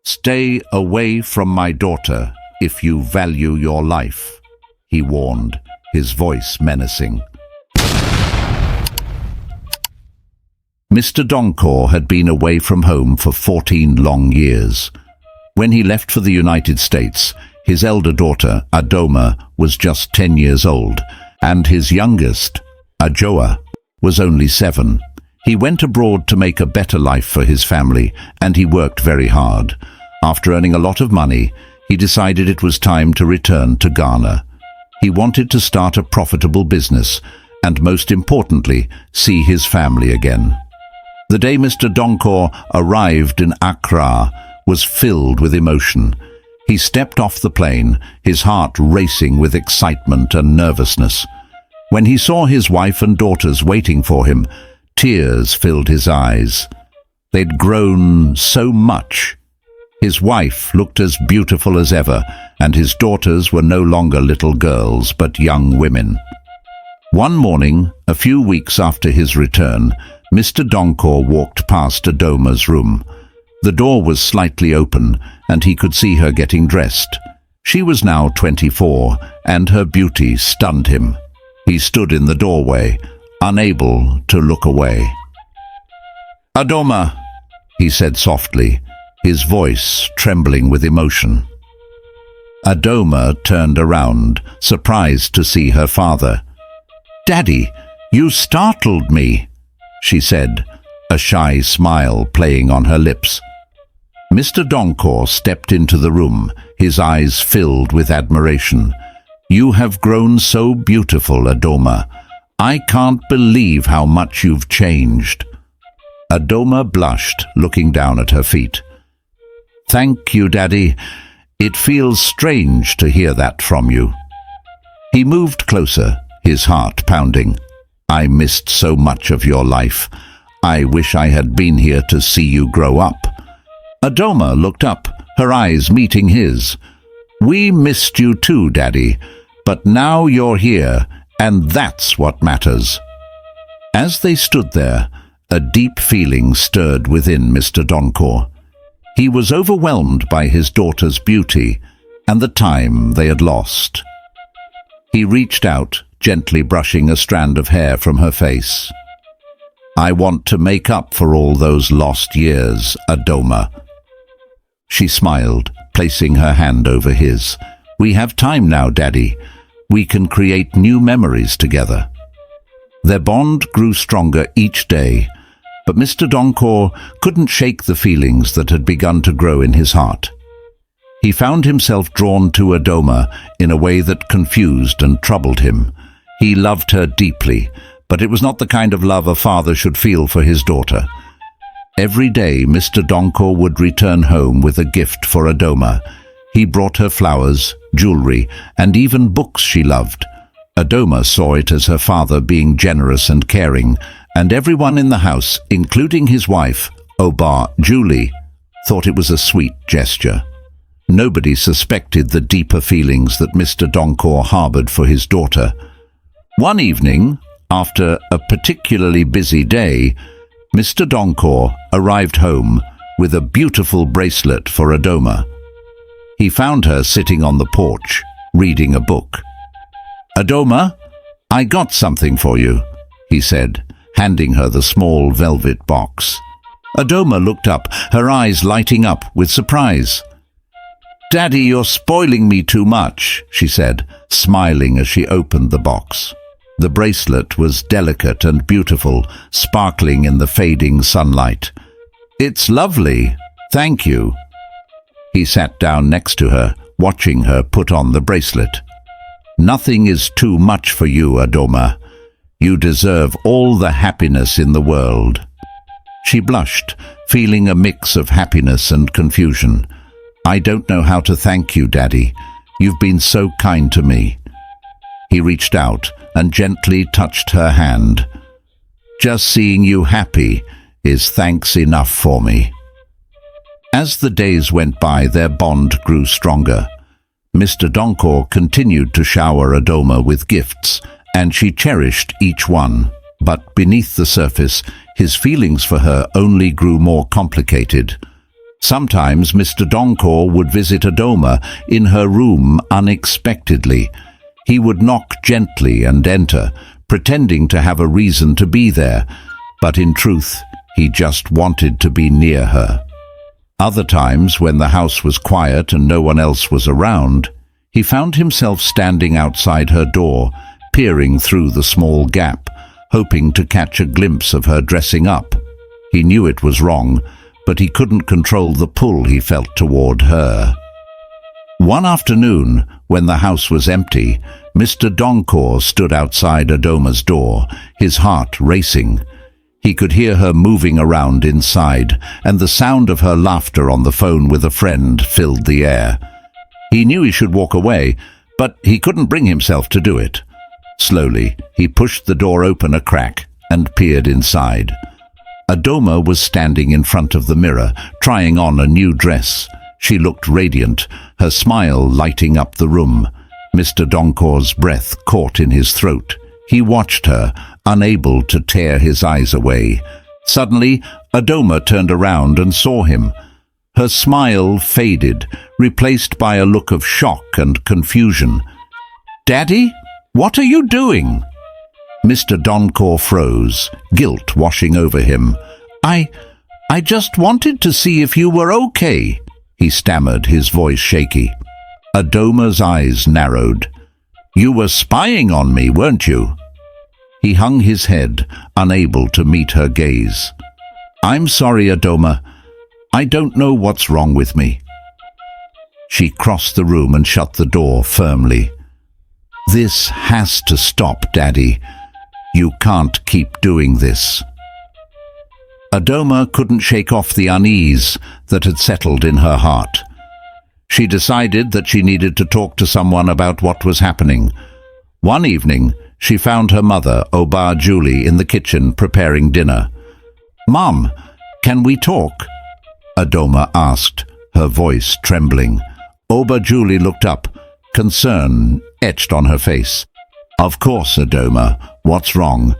"Stay away from my daughter if you value your life," he warned, his voice menacing. Mr. Donkor had been away from home for 14 long years. When he left for the United States, his elder daughter, Adoma, was just 10 years old, and his youngest, Ajoa, was only 7. He went abroad to make a better life for his family, and he worked very hard. After earning a lot of money, he decided it was time to return to Ghana. He wanted to start a profitable business, and most importantly, see his family again. The day Mr. Donkor arrived in Accra was filled with emotion. He stepped off the plane, his heart racing with excitement and nervousness. When he saw his wife and daughters waiting for him, tears filled his eyes. They'd grown so much. His wife looked as beautiful as ever, and his daughters were no longer little girls but young women. One morning, a few weeks after his return, Mr. Donkor walked past Adoma's room. The door was slightly open, and he could see her getting dressed. She was now 24, and her beauty stunned him. He stood in the doorway, unable to look away. "Adoma," he said softly, his voice trembling with emotion. Adoma turned around, surprised to see her father. "Daddy, you startled me," she said, a shy smile playing on her lips. Mr. Donkor stepped into the room, his eyes filled with admiration. "You have grown so beautiful, Adoma. I can't believe how much you've changed." Adoma blushed, looking down at her feet. "Thank you, Daddy. It feels strange to hear that from you." He moved closer, his heart pounding. "I missed so much of your life. I wish I had been here to see you grow up." Adoma looked up, her eyes meeting his. "We missed you too, Daddy, but now you're here, and that's what matters." As they stood there, a deep feeling stirred within Mr. Donkor. He was overwhelmed by his daughter's beauty and the time they had lost. He reached out, gently brushing a strand of hair from her face. "I want to make up for all those lost years, Adoma." She smiled, placing her hand over his. "We have time now, Daddy. We can create new memories together." Their bond grew stronger each day, but Mr. Donkor couldn't shake the feelings that had begun to grow in his heart. He found himself drawn to Adoma in a way that confused and troubled him. He loved her deeply, but it was not the kind of love a father should feel for his daughter. Every day Mr. Donkor would return home with a gift for Adoma. He brought her flowers, jewelry, and even books she loved. Adoma saw it as her father being generous and caring, and everyone in the house, including his wife, Oba Julie, thought it was a sweet gesture. Nobody suspected the deeper feelings that Mr. Donkor harbored for his daughter. One evening, after a particularly busy day, Mr. Donkor arrived home with a beautiful bracelet for Adoma. He found her sitting on the porch, reading a book. "Adoma, I got something for you," he said, handing her the small velvet box. Adoma looked up, her eyes lighting up with surprise. "Daddy, you're spoiling me too much," she said, smiling as she opened the box. The bracelet was delicate and beautiful, sparkling in the fading sunlight. "It's lovely. Thank you." He sat down next to her, watching her put on the bracelet. "Nothing is too much for you, Adoma. You deserve all the happiness in the world." She blushed, feeling a mix of happiness and confusion. "I don't know how to thank you, Daddy. You've been so kind to me." He reached out and gently touched her hand. "Just seeing you happy is thanks enough for me." As the days went by, their bond grew stronger. Mr. Donkor continued to shower Adoma with gifts, and she cherished each one. But beneath the surface, his feelings for her only grew more complicated. Sometimes Mr. Donkor would visit Adoma in her room unexpectedly. He would knock gently and enter, pretending to have a reason to be there, but in truth, he just wanted to be near her. Other times, when the house was quiet and no one else was around, he found himself standing outside her door, peering through the small gap, hoping to catch a glimpse of her dressing up. He knew it was wrong, but he couldn't control the pull he felt toward her. One afternoon, when the house was empty, Mr. Donkor stood outside Adoma's door, his heart racing. He could hear her moving around inside, and the sound of her laughter on the phone with a friend filled the air. He knew he should walk away, but he couldn't bring himself to do it. Slowly, he pushed the door open a crack and peered inside. Adoma was standing in front of the mirror, trying on a new dress. She looked radiant, her smile lighting up the room. Mr. Donkor's breath caught in his throat. He watched her, unable to tear his eyes away. Suddenly, Adoma turned around and saw him. Her smile faded, replaced by a look of shock and confusion. "Daddy, what are you doing?" Mr. Donkor froze, guilt washing over him. I just wanted to see if you were okay," he stammered, his voice shaky. Adoma's eyes narrowed. "You were spying on me, weren't you?" He hung his head, unable to meet her gaze. "I'm sorry, Adoma. I don't know what's wrong with me." She crossed the room and shut the door firmly. "This has to stop, Daddy. You can't keep doing this." Adoma couldn't shake off the unease that had settled in her heart. She decided that she needed to talk to someone about what was happening. One evening, she found her mother, Oba Julie, in the kitchen preparing dinner. "Mom, can we talk?" Adoma asked, her voice trembling. Oba Julie looked up, concern etched on her face. "Of course, Adoma. What's wrong?"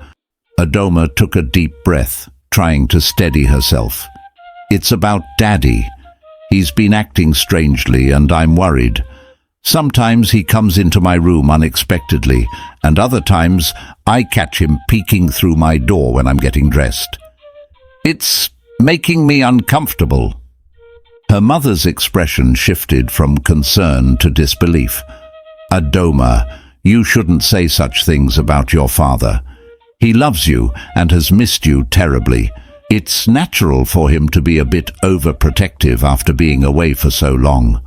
Adoma took a deep breath, trying to steady herself. "It's about Daddy. He's been acting strangely and I'm worried. Sometimes he comes into my room unexpectedly, and other times I catch him peeking through my door when I'm getting dressed. It's making me uncomfortable." Her mother's expression shifted from concern to disbelief. "Adoma, you shouldn't say such things about your father. He loves you and has missed you terribly. It's natural for him to be a bit overprotective after being away for so long."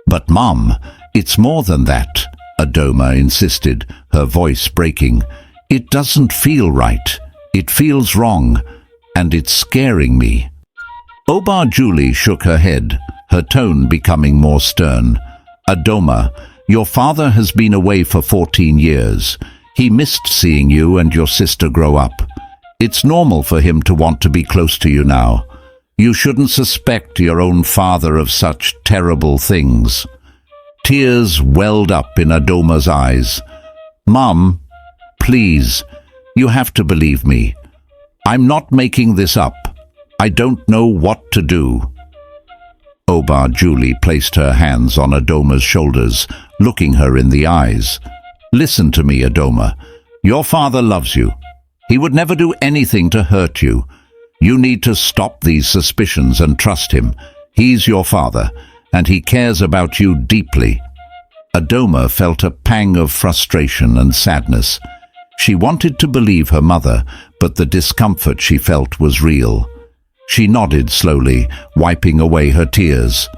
"But Mom, it's more than that," Adoma insisted, her voice breaking. "It doesn't feel right. It feels wrong, and it's scaring me." Oba Julie shook her head, her tone becoming more stern. "Adoma, your father has been away for 14 years. He missed seeing you and your sister grow up. It's normal for him to want to be close to you now. You shouldn't suspect your own father of such terrible things." Tears welled up in Adoma's eyes. "Mom, please, you have to believe me. I'm not making this up. I don't know what to do." Oba Julie placed her hands on Adoma's shoulders, looking her in the eyes. "Listen to me, Adoma. Your father loves you. He would never do anything to hurt you. You need to stop these suspicions and trust him. He's your father, and he cares about you deeply." Adoma felt a pang of frustration and sadness. She wanted to believe her mother, but the discomfort she felt was real. She nodded slowly, wiping away her tears.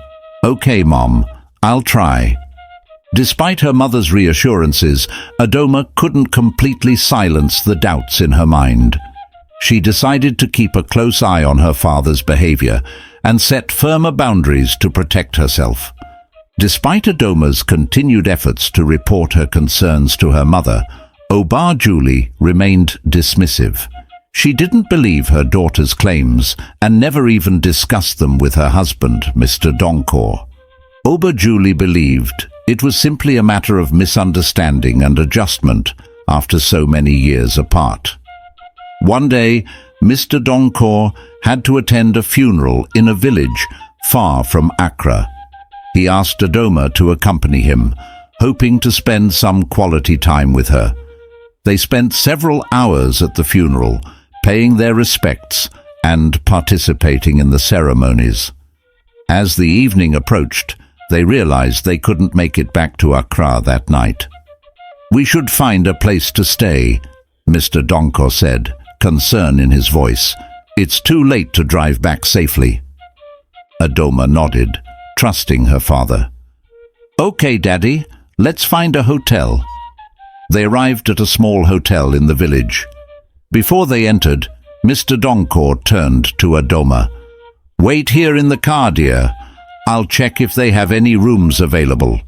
"Okay, Mom, I'll try." Despite her mother's reassurances, Adoma couldn't completely silence the doubts in her mind. She decided to keep a close eye on her father's behavior and set firmer boundaries to protect herself. Despite Adoma's continued efforts to report her concerns to her mother, Oba Julie remained dismissive. She didn't believe her daughter's claims and never even discussed them with her husband, Mr. Donkor. Oba Julie believed it was simply a matter of misunderstanding and adjustment after so many years apart. One day, Mr. Donkor had to attend a funeral in a village far from Accra. He asked Adoma to accompany him, hoping to spend some quality time with her. They spent several hours at the funeral, paying their respects and participating in the ceremonies. As the evening approached, they realized they couldn't make it back to Accra that night. "We should find a place to stay," Mr. Donko said, concern in his voice. "It's too late to drive back safely." Adoma nodded, trusting her father. "Okay, Daddy, let's find a hotel." They arrived at a small hotel in the village. Before they entered, Mr. Donko turned to Adoma. "Wait here in the car, dear. I'll check if they have any rooms available."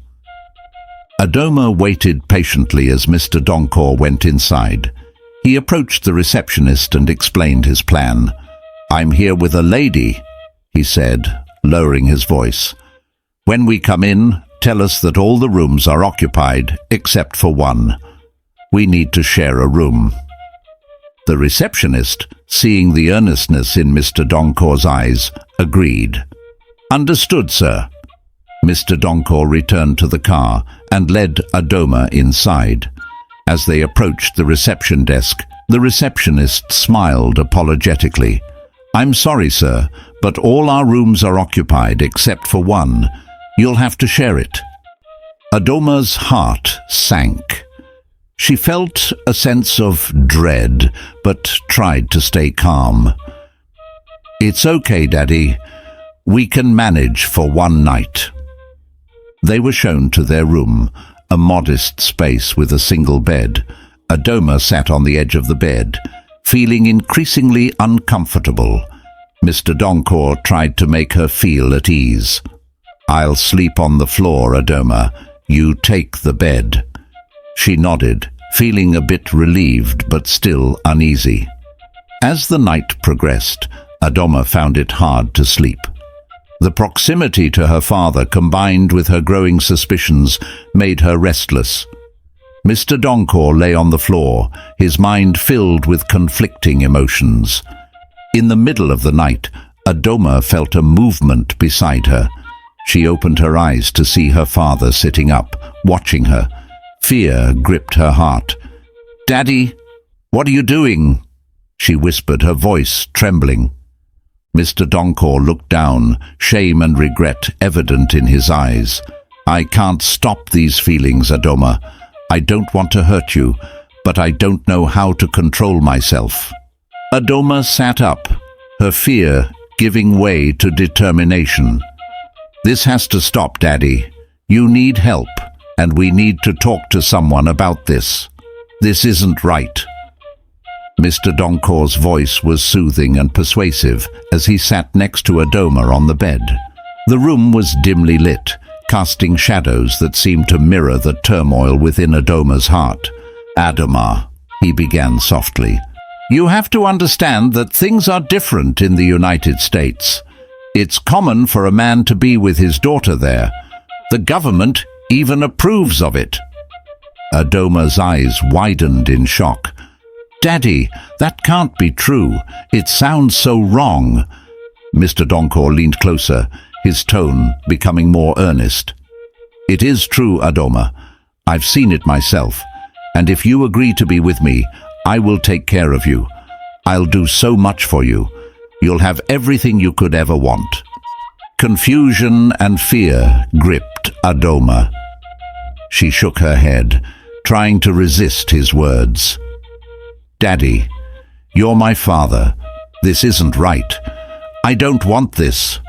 Adoma waited patiently as Mr. Donko went inside. He approached the receptionist and explained his plan. "I'm here with a lady," he said, lowering his voice. "When we come in, tell us that all the rooms are occupied except for one. We need to share a room." The receptionist, seeing the earnestness in Mr. Donko's eyes, agreed. "Understood, sir." Mr. Donko returned to the car and led Adoma inside. As they approached the reception desk, the receptionist smiled apologetically. "I'm sorry, sir, but all our rooms are occupied except for one. You'll have to share it." Adoma's heart sank. She felt a sense of dread, but tried to stay calm. "It's okay, Daddy. We can manage for one night." They were shown to their room, a modest space with a single bed. Adoma sat on the edge of the bed, feeling increasingly uncomfortable. Mr. Donko tried to make her feel at ease. "I'll sleep on the floor, Adoma. You take the bed." She nodded, feeling a bit relieved but still uneasy. As the night progressed, Adoma found it hard to sleep. The proximity to her father, combined with her growing suspicions, made her restless. Mr. Donko lay on the floor, his mind filled with conflicting emotions. In the middle of the night, Adoma felt a movement beside her. She opened her eyes to see her father sitting up, watching her. Fear gripped her heart. "Daddy, what are you doing?" she whispered, her voice trembling. Mr. Donko looked down, shame and regret evident in his eyes. "I can't stop these feelings, Adoma. I don't want to hurt you, but I don't know how to control myself." Adoma sat up, her fear giving way to determination. "This has to stop, Daddy. You need help, and we need to talk to someone about this. This isn't right." Mr. Donko's voice was soothing and persuasive as he sat next to Adoma on the bed. The room was dimly lit, casting shadows that seemed to mirror the turmoil within Adoma's heart. "Adoma," he began softly, "you have to understand that things are different in the United States. It's common for a man to be with his daughter there. The government even approves of it." Adoma's eyes widened in shock. "Daddy, that can't be true. It sounds so wrong." Mr. Donko leaned closer, his tone becoming more earnest. "It is true, Adoma. I've seen it myself. And if you agree to be with me, I will take care of you. I'll do so much for you. You'll have everything you could ever want." Confusion and fear gripped Adoma. She shook her head, trying to resist his words. "Daddy, you're my father. This isn't right. I don't want this."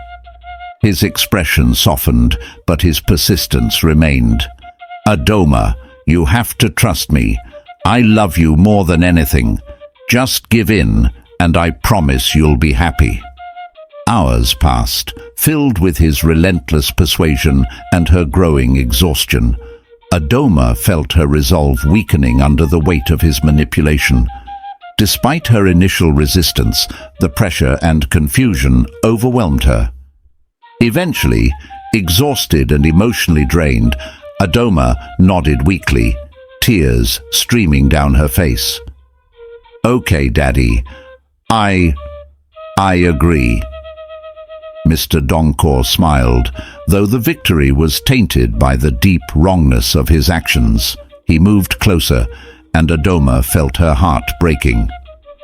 His expression softened, but his persistence remained. "Adoma, you have to trust me. I love you more than anything. Just give in, and I promise you'll be happy." Hours passed, filled with his relentless persuasion and her growing exhaustion. Adoma felt her resolve weakening under the weight of his manipulation. Despite her initial resistance, the pressure and confusion overwhelmed her. Eventually, exhausted and emotionally drained, Adoma nodded weakly, tears streaming down her face. "Okay, Daddy. I agree." Mr. Donkor smiled, though the victory was tainted by the deep wrongness of his actions. He moved closer, and Adoma felt her heart breaking.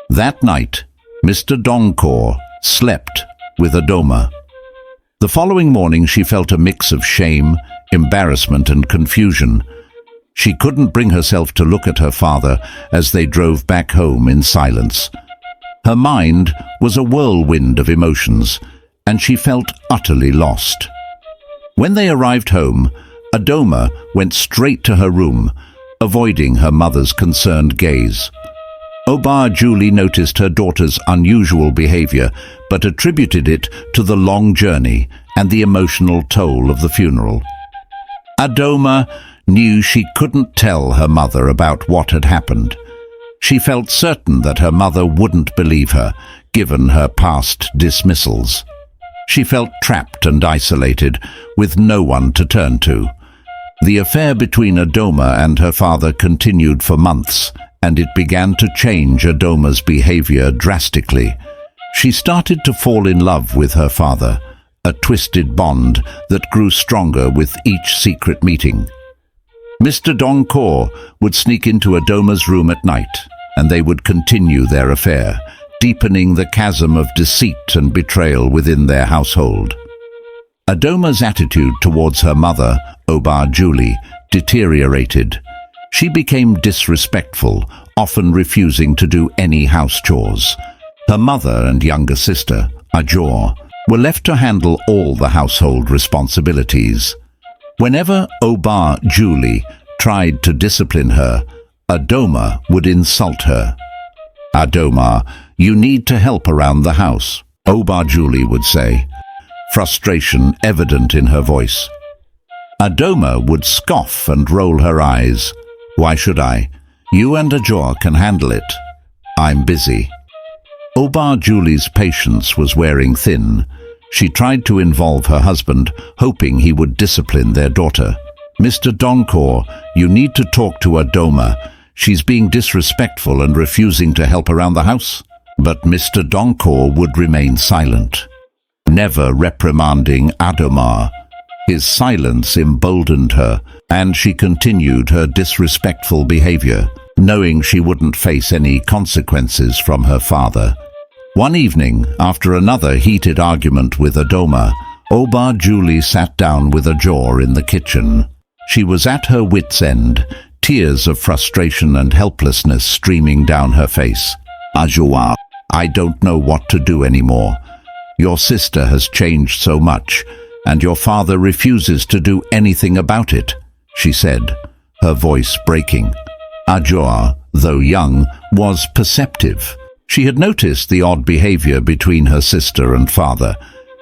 That night, Mr. Donkor slept with Adoma. The following morning she felt a mix of shame, embarrassment and confusion. She couldn't bring herself to look at her father as they drove back home in silence. Her mind was a whirlwind of emotions, and she felt utterly lost. When they arrived home, Adoma went straight to her room, avoiding her mother's concerned gaze. Oba Julie noticed her daughter's unusual behavior, but attributed it to the long journey and the emotional toll of the funeral. Adoma knew she couldn't tell her mother about what had happened. She felt certain that her mother wouldn't believe her, given her past dismissals. She felt trapped and isolated, with no one to turn to. The affair between Adoma and her father continued for months, and it began to change Adoma's behavior drastically. She started to fall in love with her father, a twisted bond that grew stronger with each secret meeting. Mr. Donkor would sneak into Adoma's room at night, and they would continue their affair, deepening the chasm of deceit and betrayal within their household. Adoma's attitude towards her mother, Oba Julie, deteriorated. She became disrespectful, often refusing to do any house chores. Her mother and younger sister, Ajor, were left to handle all the household responsibilities. Whenever Oba Julie tried to discipline her, Adoma would insult her. "Adoma, you need to help around the house," Oba Julie would say, frustration evident in her voice. Adoma would scoff and roll her eyes. "Why should I? You and Ajor can handle it. I'm busy." Oba Julie's patience was wearing thin. She tried to involve her husband, hoping he would discipline their daughter. "Mr. Donkor, you need to talk to Adoma. She's being disrespectful and refusing to help around the house." But Mr. Donkor would remain silent, never reprimanding Adoma. His silence emboldened her, and she continued her disrespectful behavior, knowing she wouldn't face any consequences from her father. One evening, after another heated argument with Adoma, Oba Julie sat down with Ajor in the kitchen. She was at her wits' end, tears of frustration and helplessness streaming down her face. "Ajor, I don't know what to do anymore. Your sister has changed so much, and your father refuses to do anything about it," she said, her voice breaking. Ajor, though young, was perceptive. She had noticed the odd behavior between her sister and father,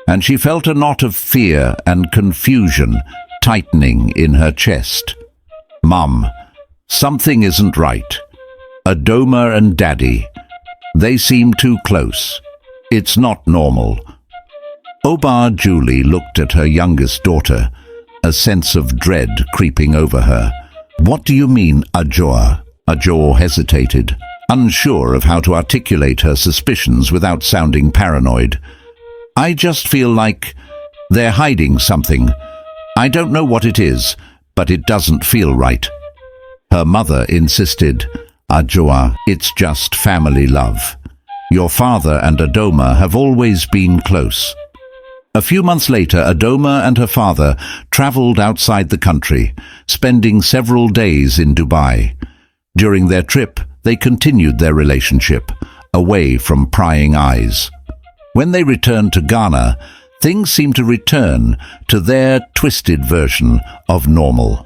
and she felt a knot of fear and confusion tightening in her chest. "Mum, something isn't right. Adoma and Daddy, they seem too close. It's not normal." Oba Julie looked at her youngest daughter, a sense of dread creeping over her. "What do you mean, Ajor?" Ajor hesitated, unsure of how to articulate her suspicions without sounding paranoid. "I just feel like they're hiding something. I don't know what it is, but it doesn't feel right." Her mother insisted, "Ajor, it's just family love. Your father and Adoma have always been close." A few months later, Adoma and her father traveled outside the country, spending several days in Dubai. During their trip, they continued their relationship, away from prying eyes. When they returned to Ghana, things seemed to return to their twisted version of normal.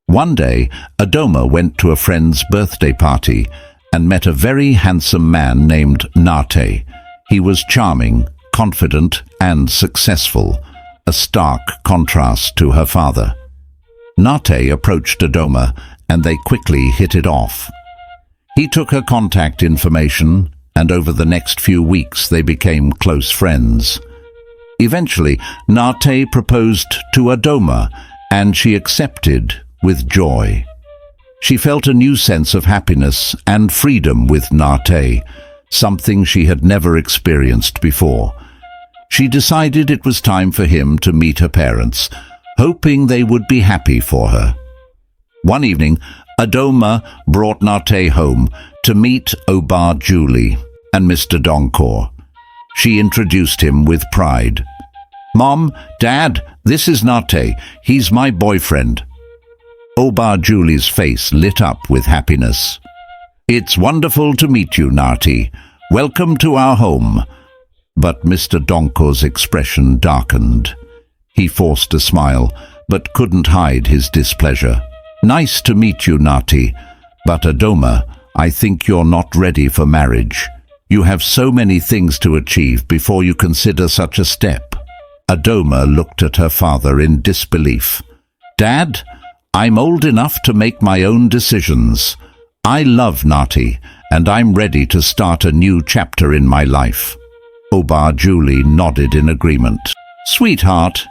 One day, Adoma went to a friend's birthday party and met a very handsome man named Nate. He was charming, confident, and successful, a stark contrast to her father. Nate approached Adoma, and they quickly hit it off. He took her contact information, and over the next few weeks they became close friends. Eventually, Nate proposed to Adoma, and she accepted with joy. She felt a new sense of happiness and freedom with Nate, something she had never experienced before. She decided it was time for him to meet her parents, hoping they would be happy for her. One evening, Adoma brought Nate home to meet Oba Julie and Mr. Donkor. She introduced him with pride. "Mom, Dad, this is Nate. He's my boyfriend." Oba Julie's face lit up with happiness. "It's wonderful to meet you, Nate. Welcome to our home." But Mr. Donkor's expression darkened. He forced a smile, but couldn't hide his displeasure. "Nice to meet you, Nate. But Adoma, I think you're not ready for marriage. You have so many things to achieve before you consider such a step." Adoma looked at her father in disbelief. "Dad, I'm old enough to make my own decisions. I love Nate, and I'm ready to start a new chapter in my life." Oba Julie nodded in agreement. "Sweetheart,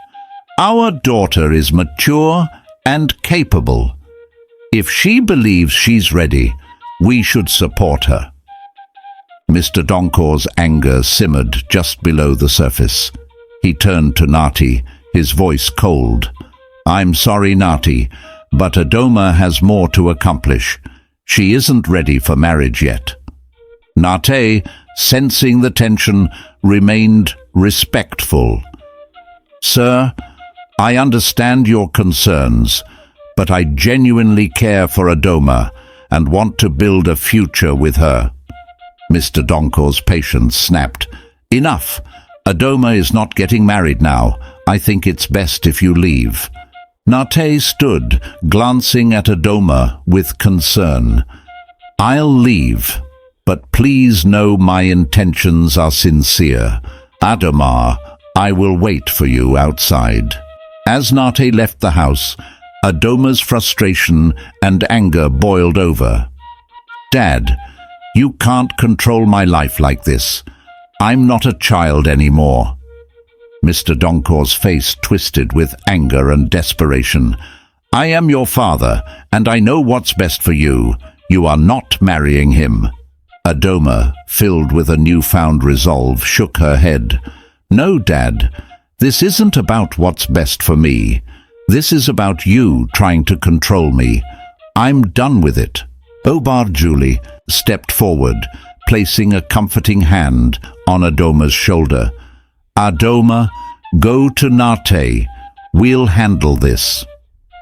our daughter is mature and capable. If she believes she's ready, we should support her." Mr. Donkor's anger simmered just below the surface. He turned to Nate, his voice cold. "I'm sorry, Nate, but Adoma has more to accomplish. She isn't ready for marriage yet." Nate, sensing the tension, remained respectful. "Sir, I understand your concerns, but I genuinely care for Adoma and want to build a future with her." Mr. Donkor's patience snapped. "Enough! Adoma is not getting married now. I think it's best if you leave." Nate stood, glancing at Adoma with concern. "I'll leave, but please know my intentions are sincere. Adoma, I will wait for you outside." As Nate left the house, Adoma's frustration and anger boiled over. "Dad, you can't control my life like this. I'm not a child anymore." Mr. Donkor's face twisted with anger and desperation. "I am your father, and I know what's best for you. You are not marrying him." Adoma, filled with a newfound resolve, shook her head. "No, Dad, this isn't about what's best for me. This is about you trying to control me. I'm done with it." Oba Julie stepped forward, placing a comforting hand on Adoma's shoulder. "Adoma, go to Nate. We'll handle this."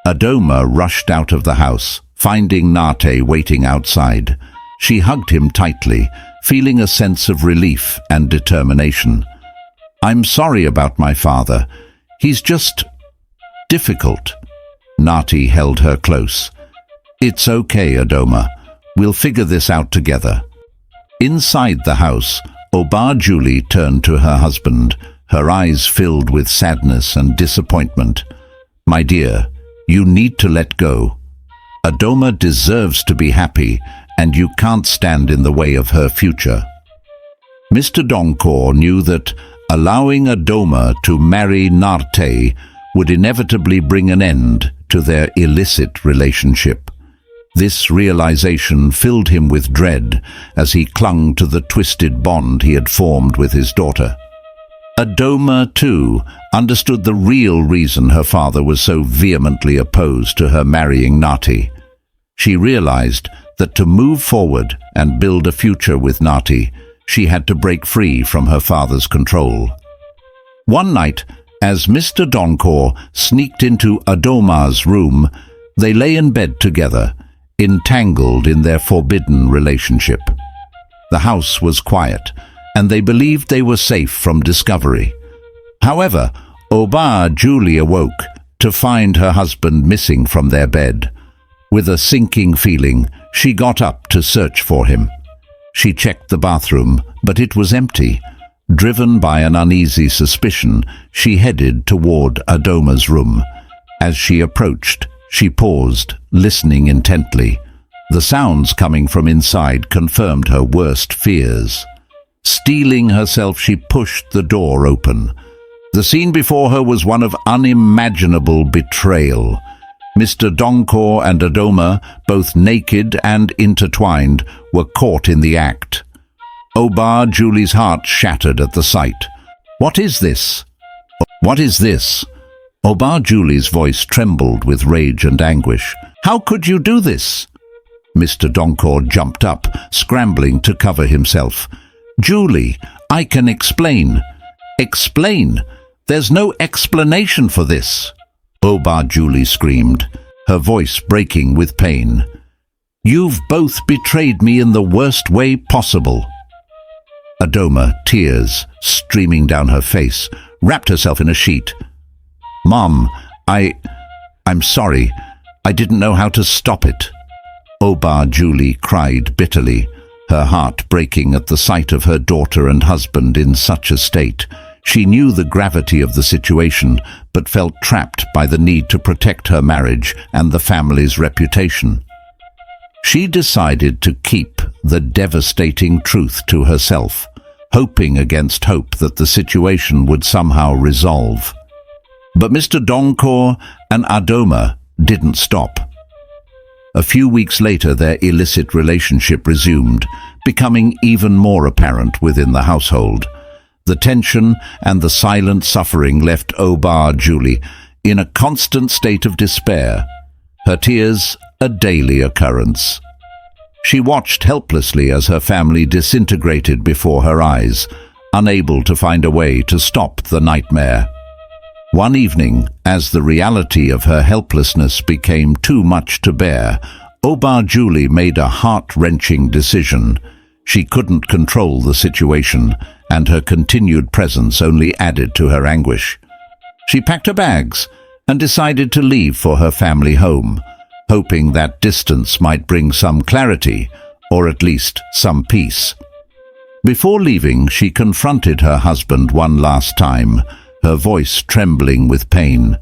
Adoma rushed out of the house, finding Nate waiting outside. She hugged him tightly, feeling a sense of relief and determination. "I'm sorry about my father. He's just difficult." Nate held her close. "It's okay, Adoma. We'll figure this out together." Inside the house, Oba Julie turned to her husband, her eyes filled with sadness and disappointment. "My dear, you need to let go. Adoma deserves to be happy, and you can't stand in the way of her future." Mr. Donkor knew that allowing Adoma to marry Nate would inevitably bring an end to their illicit relationship. This realization filled him with dread as he clung to the twisted bond he had formed with his daughter. Adoma, too, understood the real reason her father was so vehemently opposed to her marrying Nate. She realized that to move forward and build a future with Nate, she had to break free from her father's control. One night, as Mr. Donkor sneaked into Adoma's room, they lay in bed together, entangled in their forbidden relationship. The house was quiet, and they believed they were safe from discovery. However, Oba Julie awoke to find her husband missing from their bed. With a sinking feeling, she got up to search for him. She checked the bathroom, but it was empty. Driven by an uneasy suspicion, she headed toward Adoma's room. As she approached, she paused, listening intently. The sounds coming from inside confirmed her worst fears. Steeling herself, she pushed the door open. The scene before her was one of unimaginable betrayal. Mr. Donkor and Adoma, both naked and intertwined, were caught in the act. Oba Julie's heart shattered at the sight. What is this? What is this? Oba Julie's voice trembled with rage and anguish. How could you do this? Mr. Donkor jumped up, scrambling to cover himself. Julie, I can explain. Explain? There's no explanation for this. Oba Julie screamed, her voice breaking with pain. You've both betrayed me in the worst way possible. Adoma, tears streaming down her face, wrapped herself in a sheet. Mom, I'm sorry. I didn't know how to stop it. Oba Julie cried bitterly, her heart breaking at the sight of her daughter and husband in such a state. She knew the gravity of the situation, but felt trapped by the need to protect her marriage and the family's reputation. She decided to keep the devastating truth to herself, hoping against hope that the situation would somehow resolve. But Mr. Donkor and Adoma didn't stop. A few weeks later, their illicit relationship resumed, becoming even more apparent within the household. The tension and the silent suffering left Oba Julie in a constant state of despair, her tears a daily occurrence. She watched helplessly as her family disintegrated before her eyes, unable to find a way to stop the nightmare. One evening, as the reality of her helplessness became too much to bear, Oba Julie made a heart-wrenching decision. She couldn't control the situation, and her continued presence only added to her anguish. She packed her bags and decided to leave for her family home, hoping that distance might bring some clarity, or at least some peace. Before leaving, she confronted her husband one last time, her voice trembling with pain.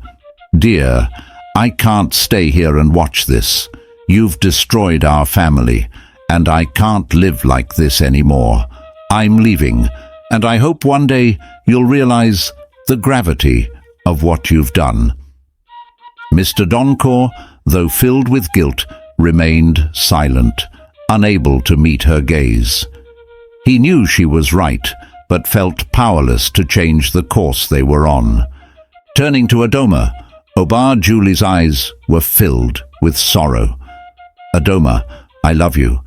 Dear, I can't stay here and watch this. You've destroyed our family, and I can't live like this anymore. I'm leaving, and I hope one day you'll realize the gravity of what you've done. Mr. Donkor, though filled with guilt, remained silent, unable to meet her gaze. He knew she was right, but felt powerless to change the course they were on. Turning to Adoma, Oba Julie's eyes were filled with sorrow. Adoma, I love you.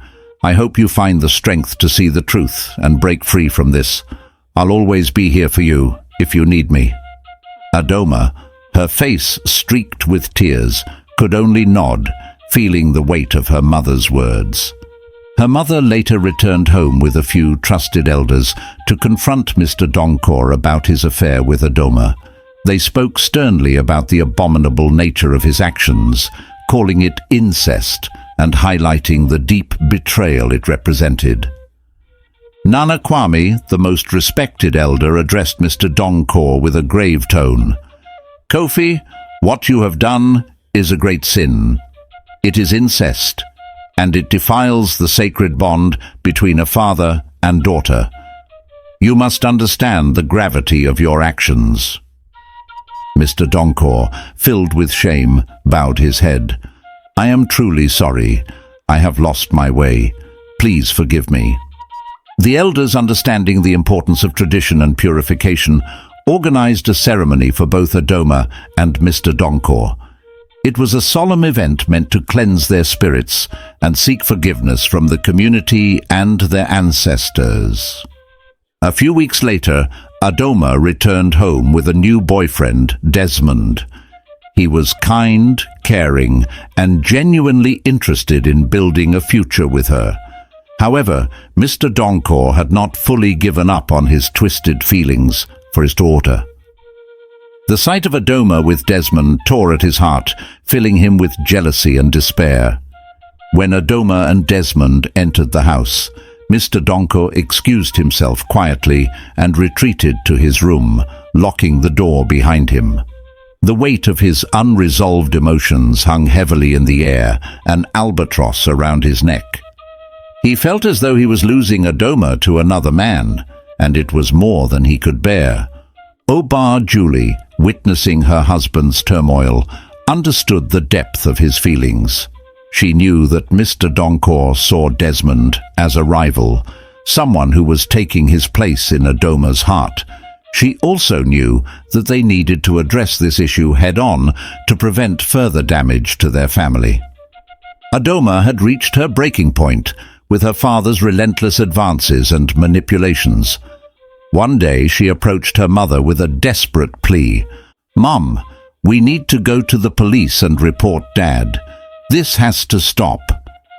I hope you find the strength to see the truth and break free from this. I'll always be here for you if you need me. Adoma, her face streaked with tears, could only nod, feeling the weight of her mother's words. Her mother later returned home with a few trusted elders to confront Mr. Donkor about his affair with Adoma. They spoke sternly about the abominable nature of his actions, calling it incest and highlighting the deep betrayal it represented. Nana Kwame, the most respected elder, addressed Mr. Donkor with a grave tone. Kofi, what you have done is a great sin. It is incest, and it defiles the sacred bond between a father and daughter. You must understand the gravity of your actions. Mr. Donkor, filled with shame, bowed his head. I am truly sorry. I have lost my way. Please forgive me. The elders, understanding the importance of tradition and purification, organized a ceremony for both Adoma and Mr. Donkor. It was a solemn event meant to cleanse their spirits and seek forgiveness from the community and their ancestors. A few weeks later, Adoma returned home with a new boyfriend, Desmond. He was kind, caring, and genuinely interested in building a future with her. However, Mr. Donkor had not fully given up on his twisted feelings for his daughter. The sight of Adoma with Desmond tore at his heart, filling him with jealousy and despair. When Adoma and Desmond entered the house, Mr. Donkor excused himself quietly and retreated to his room, locking the door behind him. The weight of his unresolved emotions hung heavily in the air, an albatross around his neck. He felt as though he was losing Adoma to another man, and it was more than he could bear. Oba Julie, witnessing her husband's turmoil, understood the depth of his feelings. She knew that Mr. Donkor saw Desmond as a rival, someone who was taking his place in Adoma's heart. She also knew that they needed to address this issue head-on to prevent further damage to their family. Adoma had reached her breaking point with her father's relentless advances and manipulations. One day she approached her mother with a desperate plea. "Mom, we need to go to the police and report Dad. This has to stop,"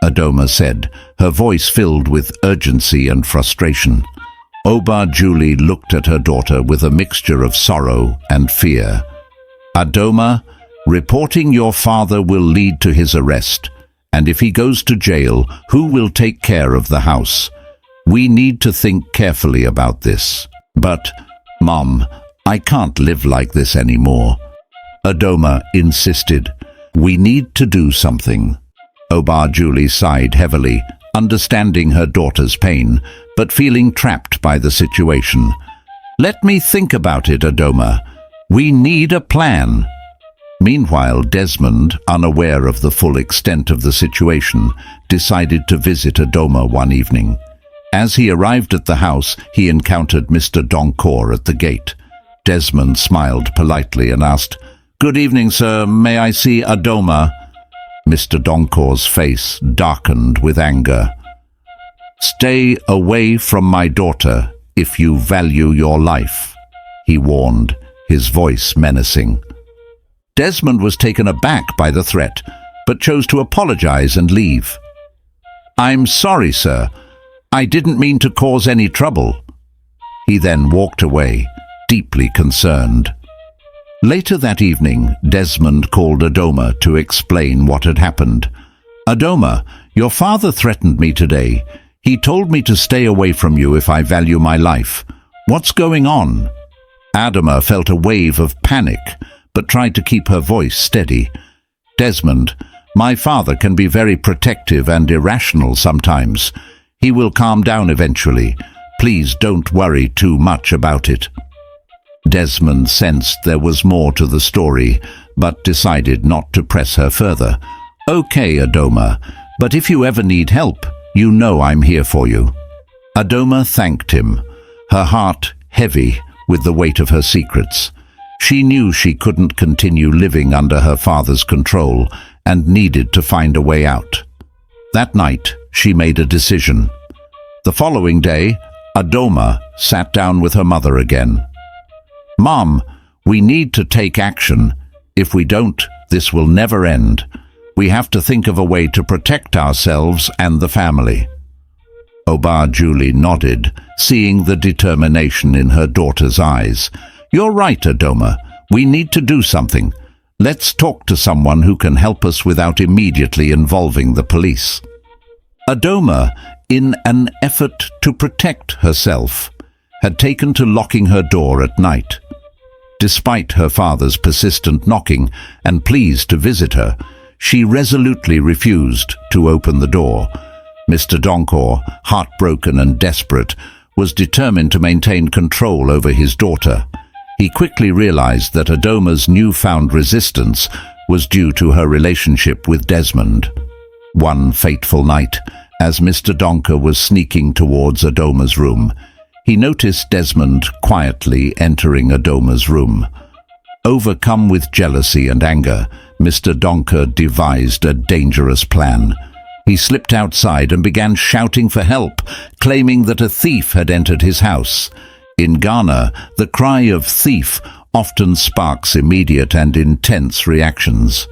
Adoma said, her voice filled with urgency and frustration. Oba Julie looked at her daughter with a mixture of sorrow and fear. "Adoma, reporting your father will lead to his arrest, and if he goes to jail, who will take care of the house? We need to think carefully about this." "But, Mom, I can't live like this anymore," Adoma insisted. "We need to do something." Oba Julie sighed heavily, understanding her daughter's pain, but feeling trapped by the situation. "Let me think about it, Adoma. We need a plan." Meanwhile, Desmond, unaware of the full extent of the situation, decided to visit Adoma one evening. As he arrived at the house, he encountered Mr. Donkor at the gate. Desmond smiled politely and asked, "Good evening, sir. May I see Adoma?" Mr. Donkor's face darkened with anger. "Stay away from my daughter if you value your life," he warned, his voice menacing. Desmond was taken aback by the threat, but chose to apologize and leave. "I'm sorry, sir. I didn't mean to cause any trouble." He then walked away, deeply concerned. Later that evening, Desmond called Adoma to explain what had happened. "Adoma, your father threatened me today. He told me to stay away from you if I value my life. What's going on?" Adoma felt a wave of panic, but tried to keep her voice steady. "Desmond, my father can be very protective and irrational sometimes. He will calm down eventually. Please don't worry too much about it." Desmond sensed there was more to the story, but decided not to press her further. "Okay, Adoma, but if you ever need help, you know I'm here for you." Adoma thanked him, her heart heavy with the weight of her secrets. She knew she couldn't continue living under her father's control and needed to find a way out. That night, she made a decision. The following day, Adoma sat down with her mother again. "Mom, we need to take action. If we don't, this will never end. We have to think of a way to protect ourselves and the family." Oba Julie nodded, seeing the determination in her daughter's eyes. "You're right, Adoma. We need to do something. Let's talk to someone who can help us without immediately involving the police." Adoma, in an effort to protect herself, had taken to locking her door at night. Despite her father's persistent knocking and pleas to visit her, she resolutely refused to open the door. Mr. Donkor, heartbroken and desperate, was determined to maintain control over his daughter. He quickly realized that Adoma's newfound resistance was due to her relationship with Desmond. One fateful night, as Mr. Donkor was sneaking towards Adoma's room, he noticed Desmond quietly entering Adoma's room. Overcome with jealousy and anger, Mr. Donkor devised a dangerous plan. He slipped outside and began shouting for help, claiming that a thief had entered his house. In Ghana, the cry of thief often sparks immediate and intense reactions.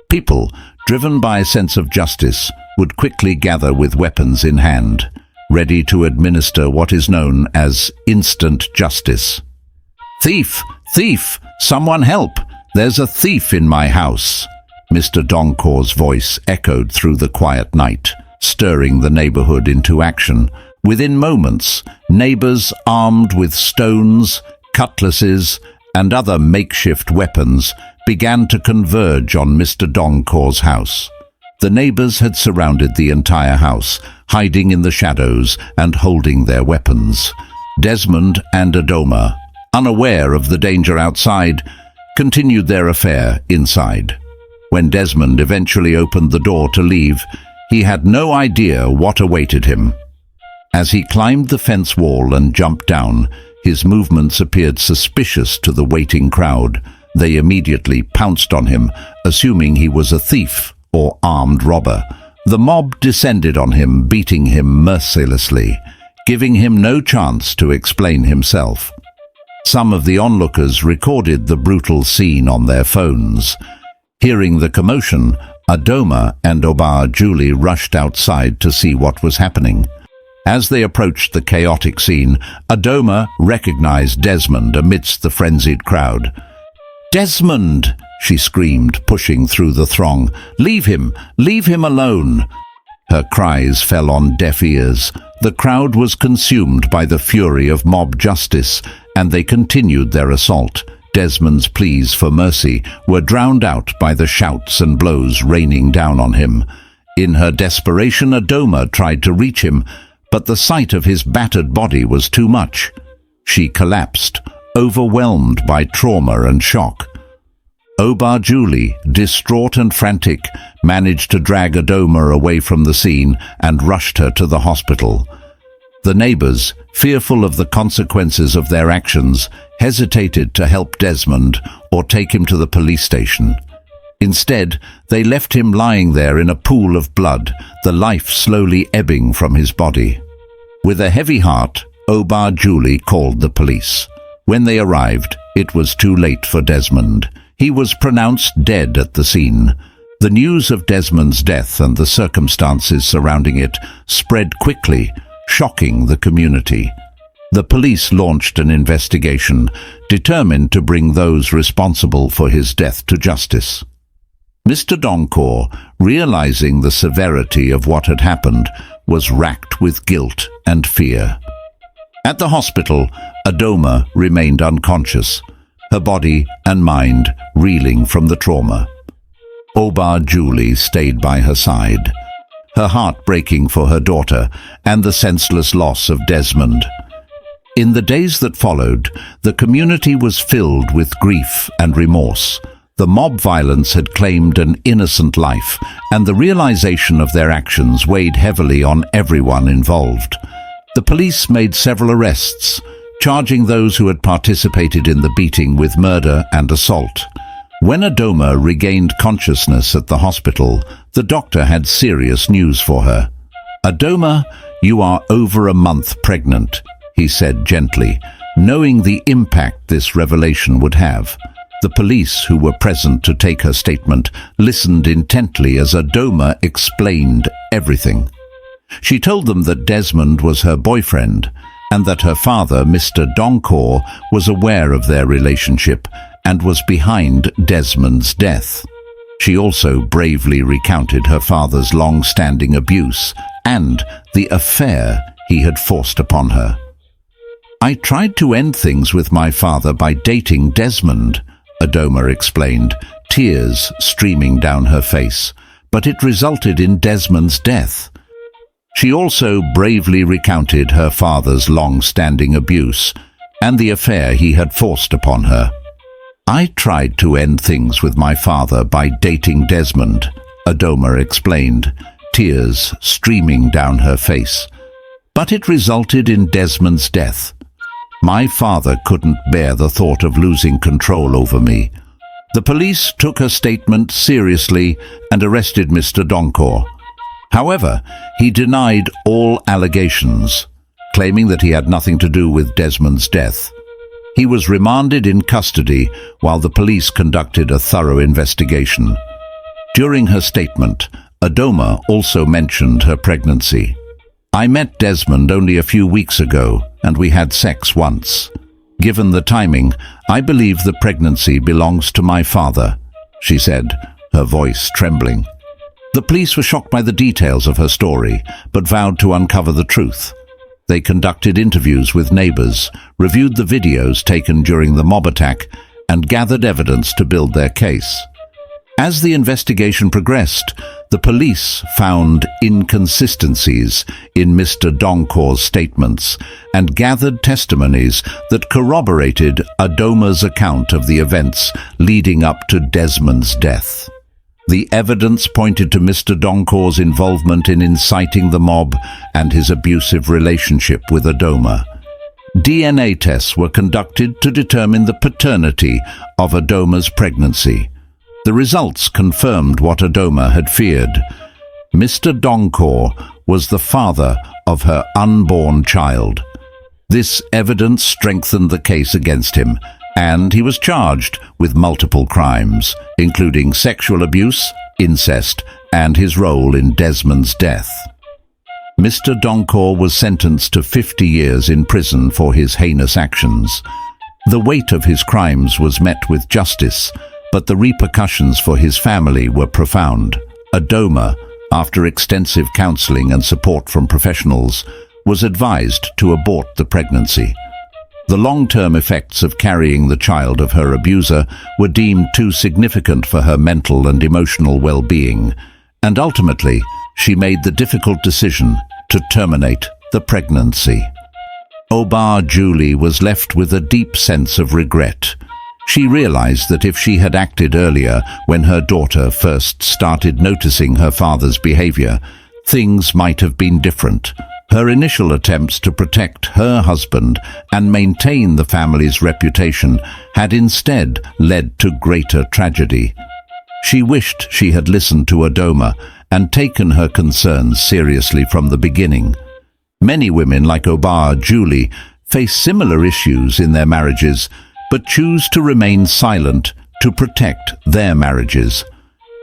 People, driven by a sense of justice, would quickly gather with weapons in hand, ready to administer what is known as instant justice. "Thief! Thief! Someone help! There's a thief in my house!" Mr. Donkor's voice echoed through the quiet night, stirring the neighborhood into action. Within moments, neighbors armed with stones, cutlasses, and other makeshift weapons began to converge on Mr. Donkor's house. The neighbors had surrounded the entire house, hiding in the shadows and holding their weapons. Desmond and Adoma, unaware of the danger outside, continued their affair inside. When Desmond eventually opened the door to leave, he had no idea what awaited him. As he climbed the fence wall and jumped down, His movements appeared suspicious to the waiting crowd. They immediately pounced on him, assuming he was a thief or armed robber. The mob descended on him, beating him mercilessly, giving him no chance to explain himself. Some of the onlookers recorded the brutal scene on their phones. Hearing the commotion, Adoma and Oba Julie rushed outside to see what was happening. As they approached the chaotic scene, Adoma recognized Desmond amidst the frenzied crowd. "Desmond!" she screamed, pushing through the throng. "Leave him! Leave him alone!" Her cries fell on deaf ears. The crowd was consumed by the fury of mob justice, and they continued their assault. Desmond's pleas for mercy were drowned out by the shouts and blows raining down on him. In her desperation, Adoma tried to reach him, but the sight of his battered body was too much. She collapsed, overwhelmed by trauma and shock. Oba Julie, distraught and frantic, managed to drag Adoma away from the scene and rushed her to the hospital. The neighbors, fearful of the consequences of their actions, hesitated to help Desmond or take him to the police station. Instead, they left him lying there in a pool of blood, the life slowly ebbing from his body. With a heavy heart, Oba Julie called the police. When they arrived, it was too late for Desmond. He was pronounced dead at the scene. The news of Desmond's death and the circumstances surrounding it spread quickly, shocking the community. The police launched an investigation, determined to bring those responsible for his death to justice. Mr. Donkor, realizing the severity of what had happened, was racked with guilt and fear. At the hospital, Adoma remained unconscious, her body and mind reeling from the trauma. Oba Julie stayed by her side, her heart breaking for her daughter and the senseless loss of Desmond. In the days that followed, the community was filled with grief and remorse. The mob violence had claimed an innocent life, and the realization of their actions weighed heavily on everyone involved. The police made several arrests, charging those who had participated in the beating with murder and assault. When Adoma regained consciousness at the hospital, the doctor had serious news for her. "Adoma, you are over a month pregnant," he said gently, knowing the impact this revelation would have. The police, who were present to take her statement, listened intently as Adoma explained everything. She told them that Desmond was her boyfriend, and that her father, Mr. Donkor, was aware of their relationship and was behind Desmond's death. She also bravely recounted her father's long-standing abuse and the affair he had forced upon her. "I tried to end things with my father by dating Desmond," Adoma explained, tears streaming down her face, "but it resulted in Desmond's death." She also bravely recounted her father's long-standing abuse and the affair he had forced upon her. "I tried to end things with my father by dating Desmond," Adoma explained, tears streaming down her face, "but it resulted in Desmond's death. My father couldn't bear the thought of losing control over me." The police took her statement seriously and arrested Mr. Donkor. However, he denied all allegations, claiming that he had nothing to do with Desmond's death. He was remanded in custody while the police conducted a thorough investigation. During her statement, Adoma also mentioned her pregnancy. "I met Desmond only a few weeks ago, and we had sex once. Given the timing, I believe the pregnancy belongs to my father," she said, her voice trembling. The police were shocked by the details of her story, but vowed to uncover the truth. They conducted interviews with neighbors, reviewed the videos taken during the mob attack, and gathered evidence to build their case. As the investigation progressed, the police found inconsistencies in Mr. Donkor's statements and gathered testimonies that corroborated Adoma's account of the events leading up to Desmond's death. The evidence pointed to Mr. Donkor's involvement in inciting the mob and his abusive relationship with Adoma. DNA tests were conducted to determine the paternity of Adoma's pregnancy. The results confirmed what Adoma had feared. Mr. Donkor was the father of her unborn child. This evidence strengthened the case against him, and he was charged with multiple crimes, including sexual abuse, incest, and his role in Desmond's death. Mr. Donkor was sentenced to 50 years in prison for his heinous actions. The weight of his crimes was met with justice, but the repercussions for his family were profound. Adoma, after extensive counseling and support from professionals, was advised to abort the pregnancy. The long-term effects of carrying the child of her abuser were deemed too significant for her mental and emotional well-being, and ultimately, she made the difficult decision to terminate the pregnancy. Oba Julie was left with a deep sense of regret. She realized that if she had acted earlier, when her daughter first started noticing her father's behavior, things might have been different. Her initial attempts to protect her husband and maintain the family's reputation had instead led to greater tragedy. She wished she had listened to Adoma and taken her concerns seriously from the beginning. Many women like Oba Julie face similar issues in their marriages, but choose to remain silent to protect their marriages.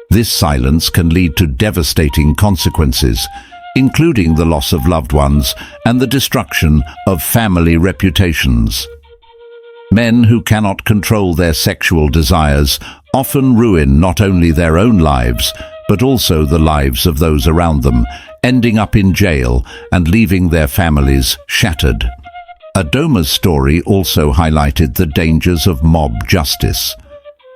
This silence can lead to devastating consequences, including the loss of loved ones and the destruction of family reputations. Men who cannot control their sexual desires often ruin not only their own lives, but also the lives of those around them, ending up in jail and leaving their families shattered. Adoma's story also highlighted the dangers of mob justice.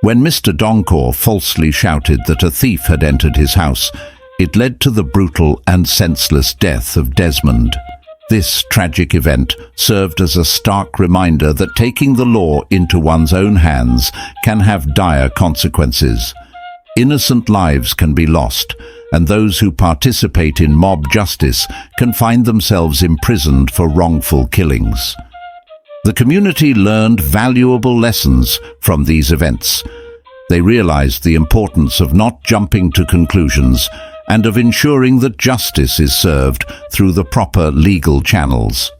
When Mr. Donkor falsely shouted that a thief had entered his house, it led to the brutal and senseless death of Desmond. This tragic event served as a stark reminder that taking the law into one's own hands can have dire consequences. Innocent lives can be lost, and those who participate in mob justice can find themselves imprisoned for wrongful killings. The community learned valuable lessons from these events. They realized the importance of not jumping to conclusions and of ensuring that justice is served through the proper legal channels.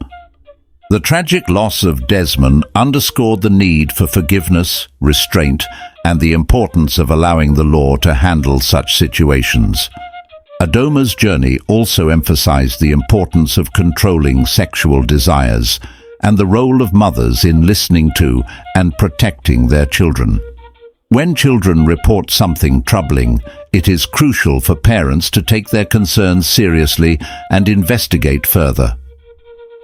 The tragic loss of Desmond underscored the need for forgiveness, restraint, and the importance of allowing the law to handle such situations. Adoma's journey also emphasized the importance of controlling sexual desires and the role of mothers in listening to and protecting their children. When children report something troubling, it is crucial for parents to take their concerns seriously and investigate further.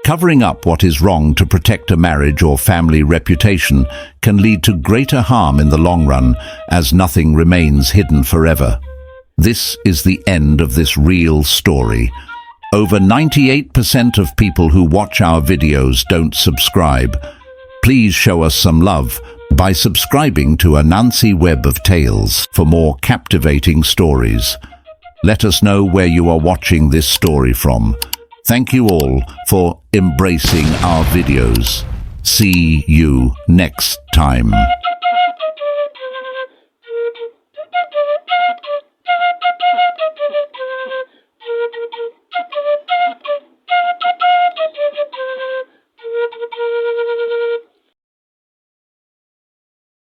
Covering up what is wrong to protect a marriage or family reputation can lead to greater harm in the long run, as nothing remains hidden forever. This is the end of this real story. Over 98% of people who watch our videos don't subscribe. Please show us some love by subscribing to Anansi Web of Tales for more captivating stories. Let us know where you are watching this story from. Thank you all for embracing our videos. See you next time.